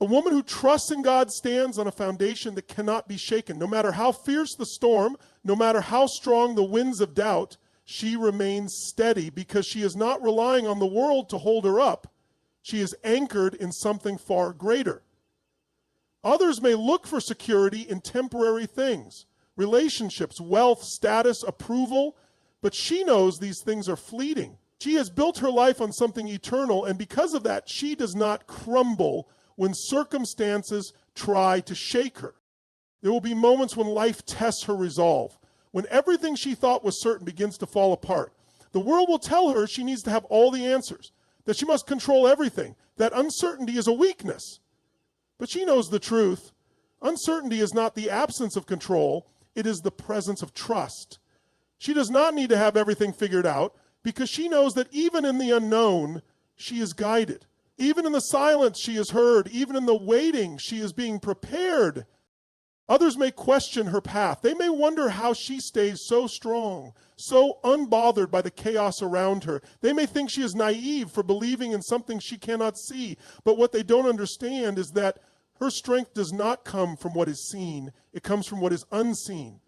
A woman who trusts in God stands on a foundation that cannot be shaken. No matter how fierce the storm, no matter how strong the winds of doubt, she remains steady because she is not relying on the world to hold her up. She is anchored in something far greater. Others may look for security in temporary things, relationships, wealth, status, approval, but she knows these things are fleeting. She has built her life on something eternal, and because of that, she does not crumble when circumstances try to shake her. There will be moments when life tests her resolve, when everything she thought was certain begins to fall apart. The world will tell her she needs to have all the answers, that she must control everything, that uncertainty is a weakness. But she knows the truth. Uncertainty is not the absence of control, it is the presence of trust. She does not need to have everything figured out because she knows that even in the unknown, she is guided. Even in the silence, she is heard. Even in the waiting, she is being prepared. Others may question her path. They may wonder how she stays so strong, so unbothered by the chaos around her. They may think she is naive for believing in something she cannot see. But what they don't understand is that her strength does not come from what is seen. It comes from what is unseen.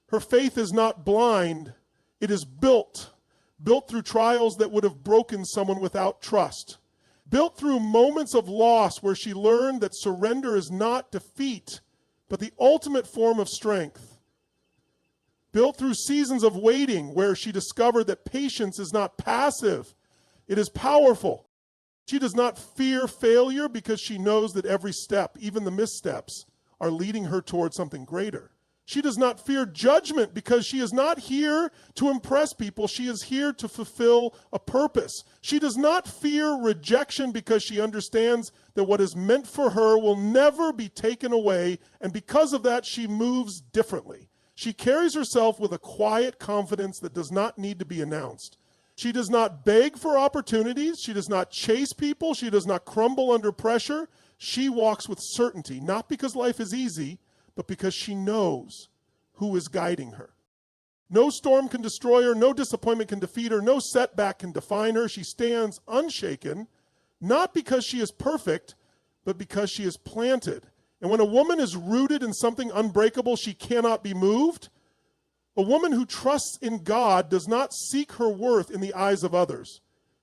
Her faith is not blind. It is built through trials that would have broken someone without trust. Built through moments of loss where she learned that surrender is not defeat, but the ultimate form of strength. Built through seasons of waiting where she discovered that patience is not passive, it is powerful. She does not fear failure because she knows that every step, even the missteps, are leading her towards something greater. She does not fear judgment because she is not here to impress people. She is here to fulfill a purpose. She does not fear rejection because she understands that what is meant for her will never be taken away, and because of that, she moves differently. She carries herself with a quiet confidence that does not need to be announced. She does not beg for opportunities. She does not chase people. She does not crumble under pressure. She walks with certainty, not because life is easy, but because she knows who is guiding her. No storm can destroy her, no disappointment can defeat her, no setback can define her. She stands unshaken, not because she is perfect, but because she is planted. And when a woman is rooted in something unbreakable, she cannot be moved. A woman who trusts in God does not seek her worth in the eyes of others,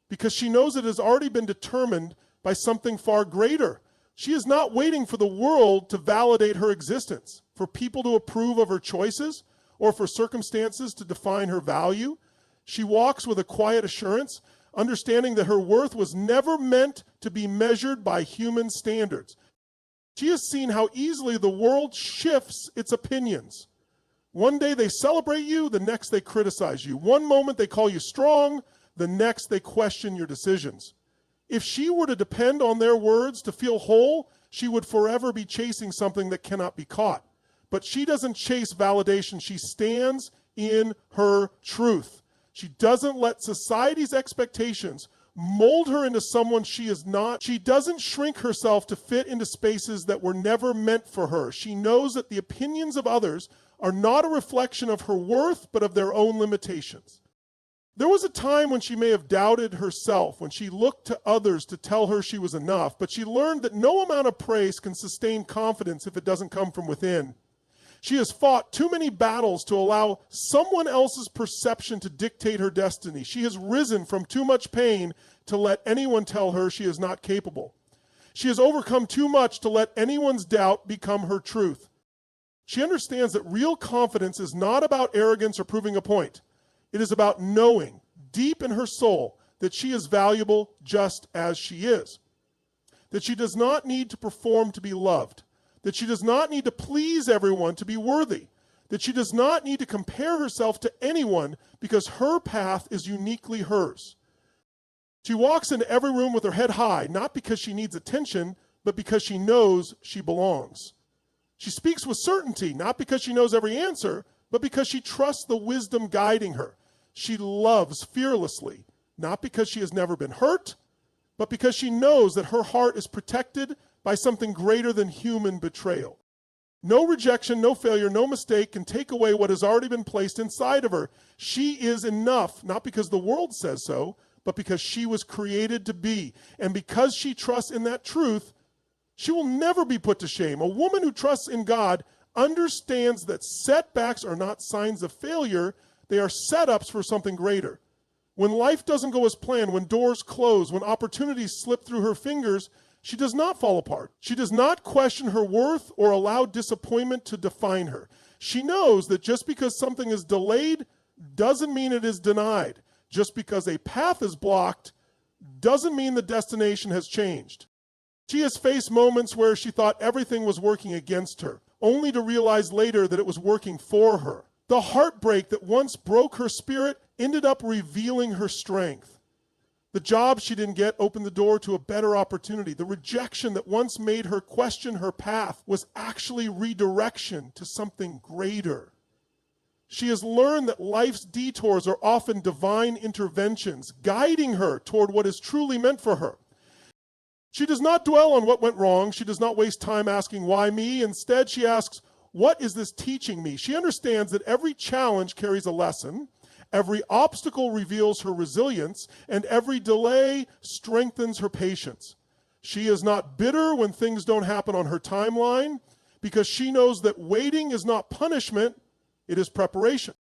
because she knows it has already been determined by something far greater. She is not waiting for the world to validate her existence, for people to approve of her choices, or for circumstances to define her value. She walks with a quiet assurance, understanding that her worth was never meant to be measured by human standards. She has seen how easily the world shifts its opinions. One day they celebrate you, the next they criticize you. One moment they call you strong, the next they question your decisions. If she were to depend on their words to feel whole, she would forever be chasing something that cannot be caught. But she doesn't chase validation. She stands in her truth. She doesn't let society's expectations mold her into someone she is not. She doesn't shrink herself to fit into spaces that were never meant for her. She knows that the opinions of others are not a reflection of her worth, but of their own limitations. There was a time when she may have doubted herself, when she looked to others to tell her she was enough, but she learned that no amount of praise can sustain confidence if it doesn't come from within. She has fought too many battles to allow someone else's perception to dictate her destiny. She has risen from too much pain to let anyone tell her she is not capable. She has overcome too much to let anyone's doubt become her truth. She understands that real confidence is not about arrogance or proving a point. It is about knowing deep in her soul that she is valuable just as she is. That she does not need to perform to be loved. That she does not need to please everyone to be worthy. That she does not need to compare herself to anyone because her path is uniquely hers. She walks into every room with her head high, not because she needs attention, but because she knows she belongs. She speaks with certainty, not because she knows every answer, but because she trusts the wisdom guiding her. She loves fearlessly, not because she has never been hurt, but because she knows that her heart is protected by something greater than human betrayal. No rejection, no failure, no mistake can take away what has already been placed inside of her. She is enough, not because the world says so, but because she was created to be. And because she trusts in that truth, She will never be put to shame. A woman who trusts in God understands that setbacks are not signs of failure, they are setups for something greater. When life doesn't go as planned, when doors close, when opportunities slip through her fingers, she does not fall apart. She does not question her worth or allow disappointment to define her. She knows that just because something is delayed doesn't mean it is denied. Just because a path is blocked doesn't mean the destination has changed. She has faced moments where she thought everything was working against her, only to realize later that it was working for her. The heartbreak that once broke her spirit ended up revealing her strength. The job she didn't get opened the door to a better opportunity. The rejection that once made her question her path was actually redirection to something greater. She has learned that life's detours are often divine interventions, guiding her toward what is truly meant for her. She does not dwell on what went wrong. She does not waste time asking, why me? Instead, she asks, what is this teaching me? She understands that every challenge carries a lesson, every obstacle reveals her resilience, and every delay strengthens her patience. She is not bitter when things don't happen on her timeline, because she knows that waiting is not punishment, it is preparation.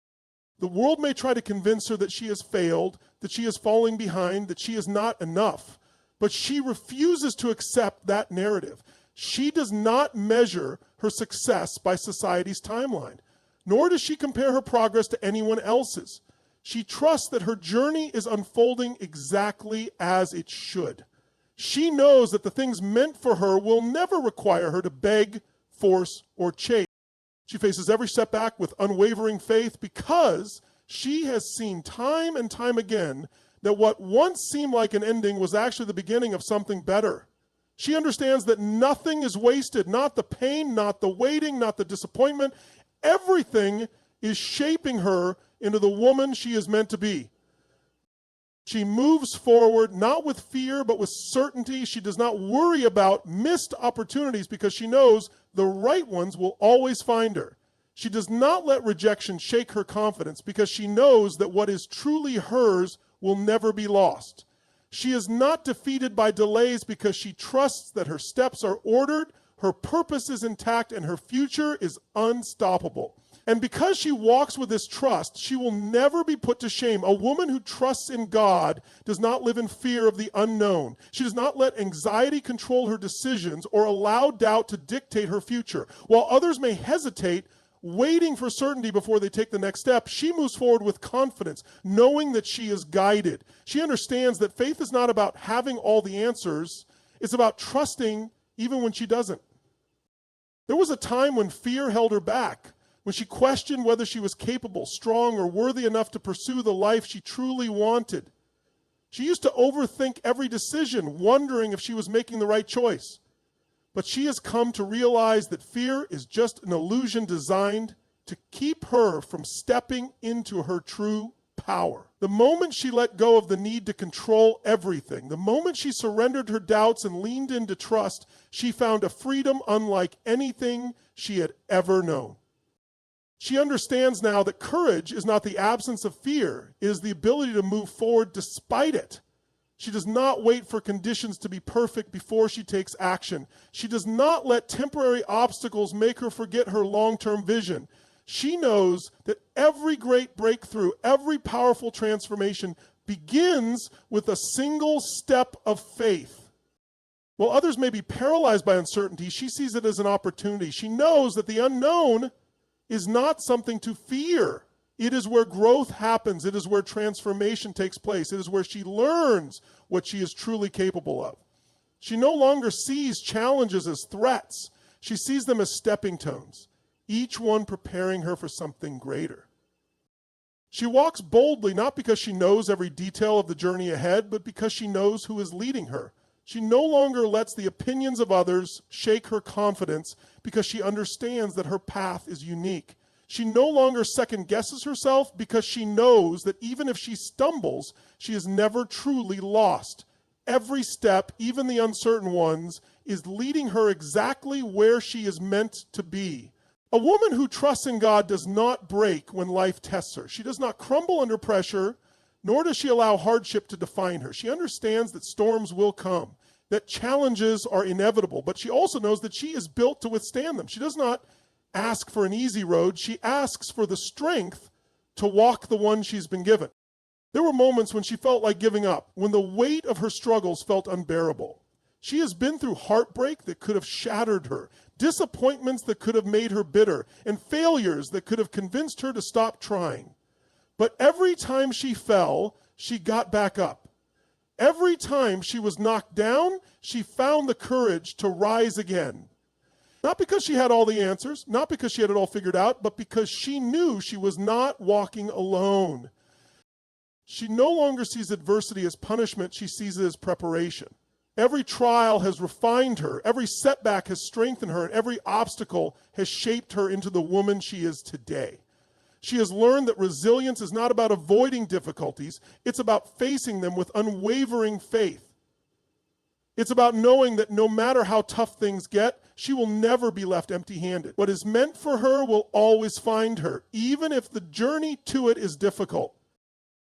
The world may try to convince her that she has failed, that she is falling behind, that she is not enough. But she refuses to accept that narrative. She does not measure her success by society's timeline, nor does she compare her progress to anyone else's. She trusts that her journey is unfolding exactly as it should. She knows that the things meant for her will never require her to beg, force, or chase. She faces every setback with unwavering faith because she has seen time and time again that what once seemed like an ending was actually the beginning of something better. She understands that nothing is wasted, not the pain, not the waiting, not the disappointment. Everything is shaping her into the woman she is meant to be. She moves forward, not with fear, but with certainty. She does not worry about missed opportunities because she knows the right ones will always find her. She does not let rejection shake her confidence because she knows that what is truly hers will never be lost. She is not defeated by delays because she trusts that her steps are ordered, her purpose is intact, and her future is unstoppable. And because she walks with this trust, she will never be put to shame. A woman who trusts in God does not live in fear of the unknown. She does not let anxiety control her decisions or allow doubt to dictate her future. While others may hesitate, waiting for certainty before they take the next step, she moves forward with confidence, knowing that she is guided. She understands that faith is not about having all the answers. It's about trusting even when she doesn't. There was a time when fear held her back, when she questioned whether she was capable, strong, or worthy enough to pursue the life she truly wanted. She used to overthink every decision, wondering if she was making the right choice. But she has come to realize that fear is just an illusion designed to keep her from stepping into her true power. The moment she let go of the need to control everything, the moment she surrendered her doubts and leaned into trust, she found a freedom unlike anything she had ever known. She understands now that courage is not the absence of fear, it is the ability to move forward despite it. She does not wait for conditions to be perfect before she takes action. She does not let temporary obstacles make her forget her long-term vision. She knows that every great breakthrough, every powerful transformation begins with a single step of faith. While others may be paralyzed by uncertainty, she sees it as an opportunity. She knows that the unknown is not something to fear. It is where growth happens. It is where transformation takes place. It is where she learns what she is truly capable of. She no longer sees challenges as threats. She sees them as stepping stones, each one preparing her for something greater. She walks boldly, not because she knows every detail of the journey ahead, but because she knows who is leading her. She no longer lets the opinions of others shake her confidence because she understands that her path is unique. She no longer second guesses herself because she knows that even if she stumbles, she is never truly lost. Every step, even the uncertain ones, is leading her exactly where she is meant to be. A woman who trusts in God does not break when life tests her. She does not crumble under pressure, nor does she allow hardship to define her. She understands that storms will come. that challenges are inevitable, but she also knows that she is built to withstand them. She does not ask for an easy road. She asks for the strength to walk the one she's been given. There were moments when she felt like giving up, when the weight of her struggles felt unbearable. She has been through heartbreak that could have shattered her, disappointments that could have made her bitter, and failures that could have convinced her to stop trying. But every time she fell, she got back up. Every time she was knocked down, she found the courage to rise again. Not because she had all the answers, not because she had it all figured out, but because she knew she was not walking alone. She no longer sees adversity as punishment, she sees it as preparation. Every trial has refined her, every setback has strengthened her, and every obstacle has shaped her into the woman she is today. She has learned that resilience is not about avoiding difficulties, it's about facing them with unwavering faith. It's about knowing that no matter how tough things get, she will never be left empty-handed. What is meant for her will always find her, even if the journey to it is difficult.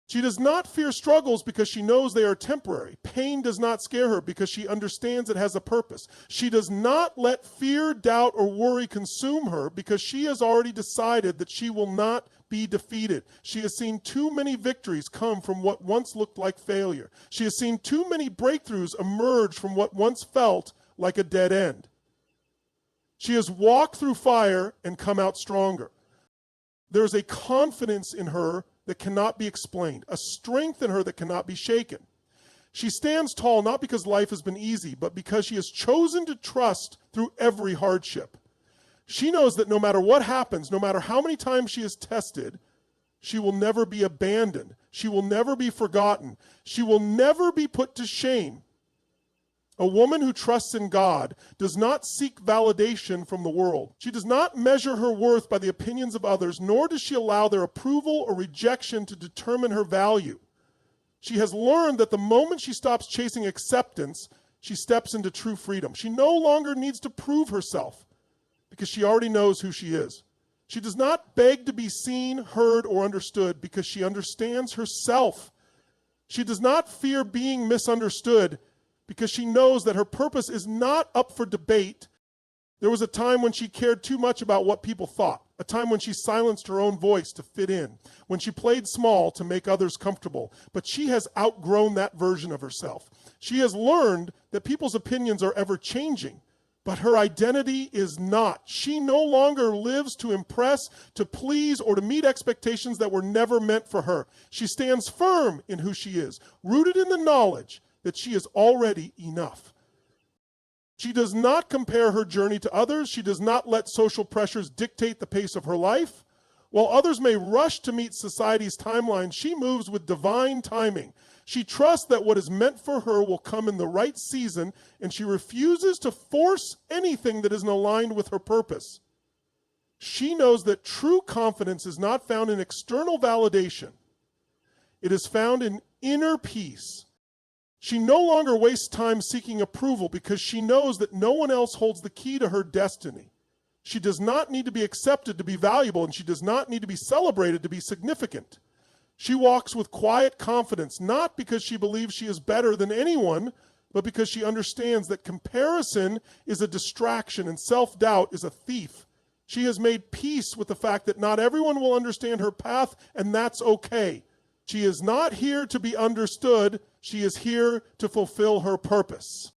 She does not fear struggles because she knows they are temporary. Pain does not scare her because she understands it has a purpose. She does not let fear, doubt, or worry consume her because she has already decided that she will not be defeated. She has seen too many victories come from what once looked like failure. She has seen too many breakthroughs emerge from what once felt like a dead end. She has walked through fire and come out stronger. There is a confidence in her that cannot be explained, a strength in her that cannot be shaken. She stands tall not because life has been easy, but because she has chosen to trust through every hardship. She knows that no matter what happens, no matter how many times she is tested, she will never be abandoned. She will never be forgotten. She will never be put to shame. A woman who trusts in God does not seek validation from the world. She does not measure her worth by the opinions of others, nor does she allow their approval or rejection to determine her value. She has learned that the moment she stops chasing acceptance, she steps into true freedom. She no longer needs to prove herself because she already knows who she is. She does not beg to be seen, heard, or understood because she understands herself. She does not fear being misunderstood because she knows that her purpose is not up for debate. There was a time when she cared too much about what people thought, a time when she silenced her own voice to fit in, when she played small to make others comfortable. But she has outgrown that version of herself. She has learned that people's opinions are ever changing, but her identity is not. She no longer lives to impress, to please, or to meet expectations that were never meant for her. She stands firm in who she is, rooted in the knowledge that she is already enough. She does not compare her journey to others. She does not let social pressures dictate the pace of her life. While others may rush to meet society's timeline, she moves with divine timing. She trusts that what is meant for her will come in the right season, and she refuses to force anything that isn't aligned with her purpose. She knows that true confidence is not found in external validation. It is found in inner peace. She no longer wastes time seeking approval because she knows that no one else holds the key to her destiny. She does not need to be accepted to be valuable, and she does not need to be celebrated to be significant. She walks with quiet confidence, not because she believes she is better than anyone, but because she understands that comparison is a distraction and self-doubt is a thief. She has made peace with the fact that not everyone will understand her path, and that's okay. She is not here to be understood. She is here to fulfill her purpose.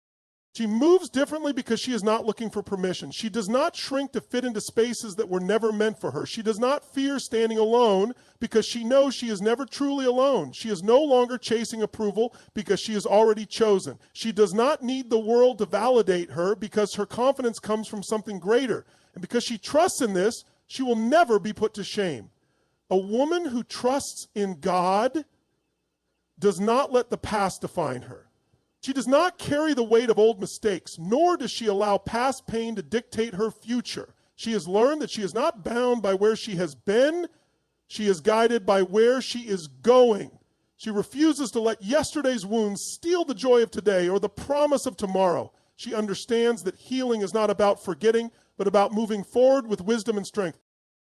She moves differently because she is not looking for permission. She does not shrink to fit into spaces that were never meant for her. She does not fear standing alone because she knows she is never truly alone. She is no longer chasing approval because she is already chosen. She does not need the world to validate her because her confidence comes from something greater. And because she trusts in this, she will never be put to shame. A woman who trusts in God does not let the past define her. She does not carry the weight of old mistakes, nor does she allow past pain to dictate her future. She has learned that she is not bound by where she has been. She is guided by where she is going. She refuses to let yesterday's wounds steal the joy of today or the promise of tomorrow. She understands that healing is not about forgetting, but about moving forward with wisdom and strength.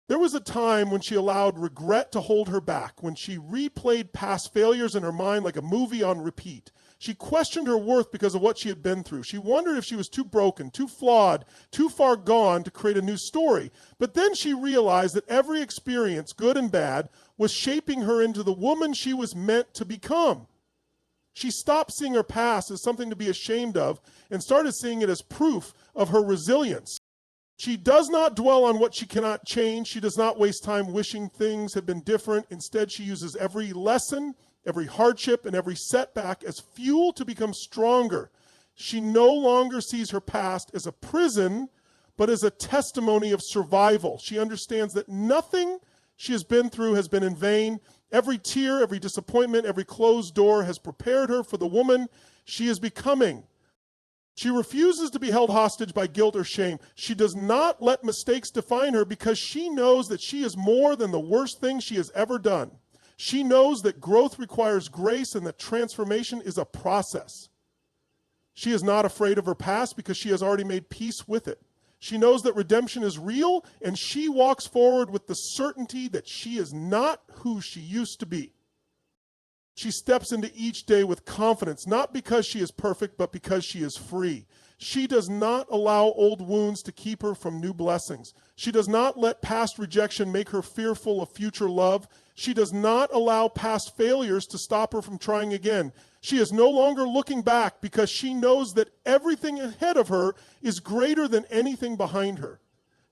There was a time when she allowed regret to hold her back, when she replayed past failures in her mind like a movie on repeat. She questioned her worth because of what she had been through. She wondered if she was too broken, too flawed, too far gone to create a new story. But then she realized that every experience, good and bad, was shaping her into the woman she was meant to become. She stopped seeing her past as something to be ashamed of and started seeing it as proof of her resilience. She does not dwell on what she cannot change. She does not waste time wishing things had been different. Instead, she uses every lesson, every hardship, and every setback as fuel to become stronger. She no longer sees her past as a prison, but as a testimony of survival. She understands that nothing she has been through has been in vain. Every tear, every disappointment, every closed door has prepared her for the woman she is becoming. She refuses to be held hostage by guilt or shame. She does not let mistakes define her because she knows that she is more than the worst thing she has ever done. She knows that growth requires grace and that transformation is a process. She is not afraid of her past because she has already made peace with it. She knows that redemption is real, and she walks forward with the certainty that she is not who she used to be. She steps into each day with confidence, not because she is perfect, but because she is free. She does not allow old wounds to keep her from new blessings. She does not let past rejection make her fearful of future love. She does not allow past failures to stop her from trying again. She is no longer looking back because she knows that everything ahead of her is greater than anything behind her.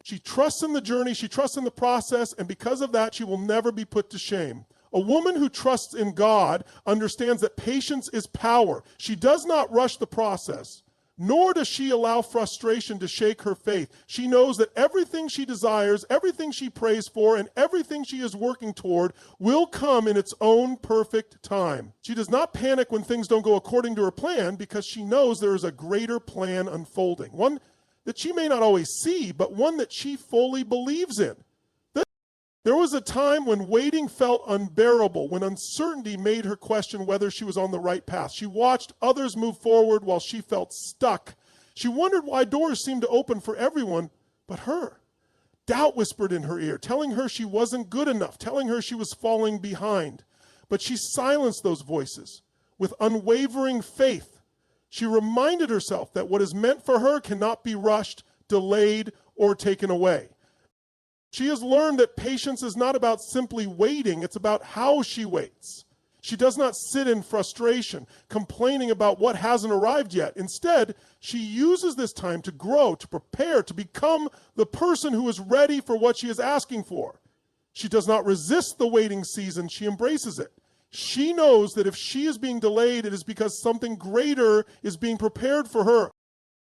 She trusts in the journey, she trusts in the process, and because of that, she will never be put to shame. A woman who trusts in God understands that patience is power. She does not rush the process, nor does she allow frustration to shake her faith. She knows that everything she desires, everything she prays for, and everything she is working toward will come in its own perfect time. She does not panic when things don't go according to her plan because she knows there is a greater plan unfolding, one that she may not always see, but one that she fully believes in. There was a time when waiting felt unbearable, when uncertainty made her question whether she was on the right path. She watched others move forward while she felt stuck. She wondered why doors seemed to open for everyone but her. Doubt whispered in her ear, telling her she wasn't good enough, telling her she was falling behind. But she silenced those voices with unwavering faith. She reminded herself that what is meant for her cannot be rushed, delayed, or taken away. She has learned that patience is not about simply waiting, it's about how she waits. She does not sit in frustration, complaining about what hasn't arrived yet. Instead, she uses this time to grow, to prepare, to become the person who is ready for what she is asking for. She does not resist the waiting season, she embraces it. She knows that if she is being delayed, it is because something greater is being prepared for her.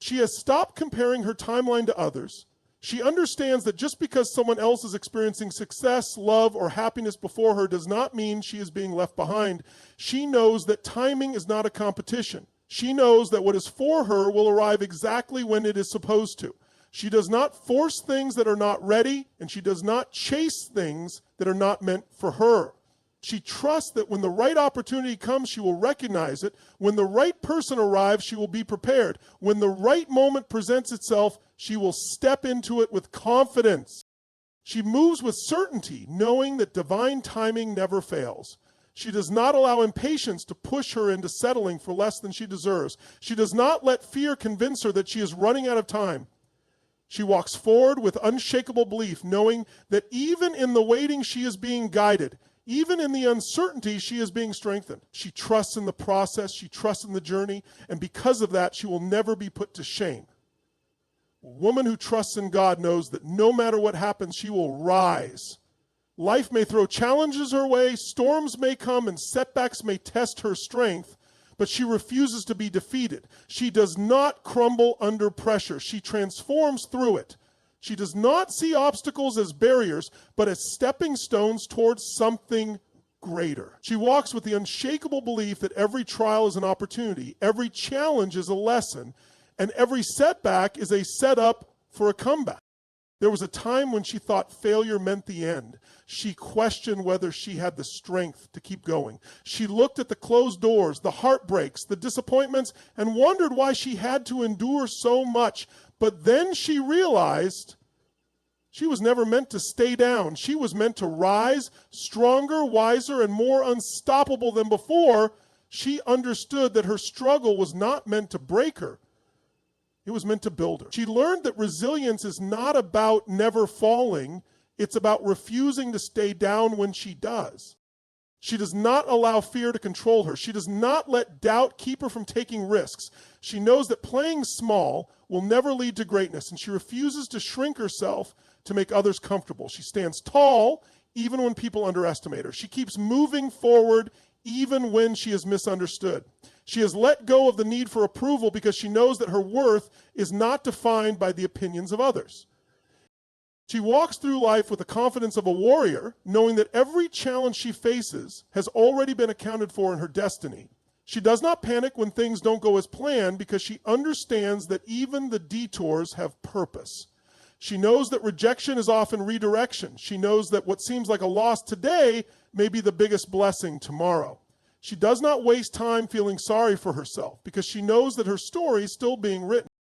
She has stopped comparing her timeline to others. She understands that just because someone else is experiencing success, love, or happiness before her does not mean she is being left behind. She knows that timing is not a competition. She knows that what is for her will arrive exactly when it is supposed to. She does not force things that are not ready, and she does not chase things that are not meant for her. She trusts that when the right opportunity comes, she will recognize it. When the right person arrives, she will be prepared. When the right moment presents itself, she will step into it with confidence. She moves with certainty, knowing that divine timing never fails. She does not allow impatience to push her into settling for less than she deserves. She does not let fear convince her that she is running out of time. She walks forward with unshakable belief, knowing that even in the waiting, she is being guided. Even in the uncertainty, she is being strengthened. She trusts in the process, she trusts in the journey, and because of that, she will never be put to shame. A woman who trusts in God knows that no matter what happens, she will rise. Life may throw challenges her way, storms may come, and setbacks may test her strength, but she refuses to be defeated. She does not crumble under pressure. She transforms through it. She does not see obstacles as barriers, but as stepping stones towards something greater. She walks with the unshakable belief that every trial is an opportunity, every challenge is a lesson, and every setback is a setup for a comeback. There was a time when she thought failure meant the end. She questioned whether she had the strength to keep going. She looked at the closed doors, the heartbreaks, the disappointments, and wondered why she had to endure so much. But then she realized she was never meant to stay down. She was meant to rise, stronger, wiser, and more unstoppable than before. She understood that her struggle was not meant to break her. It was meant to build her. She learned that resilience is not about never falling. It's about refusing to stay down when she does. She does not allow fear to control her. She does not let doubt keep her from taking risks. She knows that playing small will never lead to greatness, and she refuses to shrink herself to make others comfortable. She stands tall even when people underestimate her. She keeps moving forward even when she is misunderstood. She has let go of the need for approval because she knows that her worth is not defined by the opinions of others. She walks through life with the confidence of a warrior, knowing that every challenge she faces has already been accounted for in her destiny. She does not panic when things don't go as planned because she understands that even the detours have purpose. She knows that rejection is often redirection. She knows that what seems like a loss today may be the biggest blessing tomorrow. She does not waste time feeling sorry for herself because she knows that her story is still being written.